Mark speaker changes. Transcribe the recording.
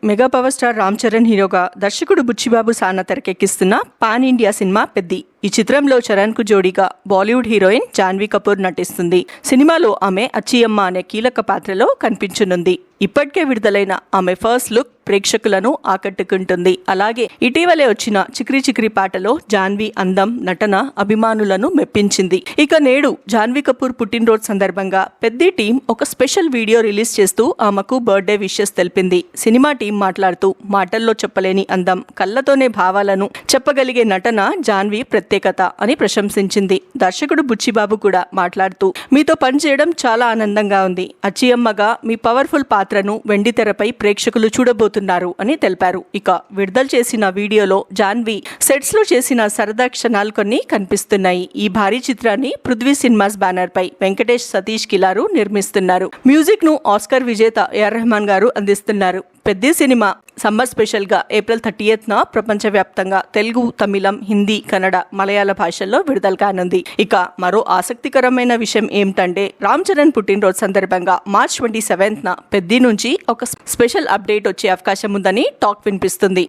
Speaker 1: Mega power star Ram Charan హీరోగా దర్శకుడు బుచ్చిబాబు సానా తెరకెక్కిస్తున్న పాన్ ఇండియా సినిమా పెద్ది. ఈ చిత్రంలో చరణ్ కు జోడీగా బాలీవుడ్ హీరోయిన్ జాన్వీ కపూర్ నటిస్తుంది. సినిమాలో ఆమె అచ్చియమ్మ అనే కీలక పాత్రలో కనిపించనుంది. ఇప్పటికే విడుదలైన ఆమె ఫస్ట్ లుక్ ప్రేక్షకులను ఆకట్టుకుంటుంది. అలాగే ఇటీవలే వచ్చిన చిక్రీ చిక్రీ పాటలో జాన్వీ అందం, నటన అభిమానులను మెప్పించింది. ఇక నేడు జాన్వీ కపూర్ పుట్టినరోజు సందర్భంగా పెద్ది టీం ఒక స్పెషల్ వీడియో రిలీజ్ చేస్తూ ఆమెకు బర్త్డే విషెస్ తెలిపింది. సినిమా టీం మాట్లాడుతూ మాటల్లో చెప్పలేని అందం, కళ్ళతోనే భావాలను చెప్పగలిగే నటన జాన్వీ ప్రత్యేకత అని ప్రశంసించింది. దర్శకుడు బుచ్చిబాబు కూడా మాట్లాడుతూ మీతో పనిచేయడం చాలా ఆనందంగా ఉంది. అచ్చియమ్మగా మీ పవర్ఫుల్ పాత్రను వెండితెరపై ప్రేక్షకులు చూడబోతున్నారు అని తెలిపారు. ఇక విడుదల చేసిన వీడియోలో జాన్వీ సెట్స్ లో చేసిన సరదా క్షణాలు కొన్ని కనిపిస్తున్నాయి. ఈ భారీ చిత్రాన్ని పృథ్వీ సినిమాస్ బ్యానర్ పై వెంకటేష్ సతీష్ కిలారు నిర్మిస్తున్నారు. మ్యూజిక్ ను ఆస్కర్ విజేత ఏఆర్ రెహమాన్ గారు అందిస్తున్నారు. పెద్ద సినిమా సమ్మర్ స్పెషల్ గా ఏప్రిల్ 30న ప్రపంచవ్యాప్తంగా తెలుగు, తమిళం, హిందీ, కన్నడ, మలయాళ భాషల్లో విడుదల కానుంది. ఇక మరో ఆసక్తికరమైన విషయం ఏమిటంటే రామ్ చరణ్ పుట్టినరోజు సందర్భంగా మార్చ్ 27న పెద్ది నుంచి ఒక స్పెషల్ అప్డేట్ వచ్చే అవకాశం ఉందని టాక్ వినిపిస్తుంది.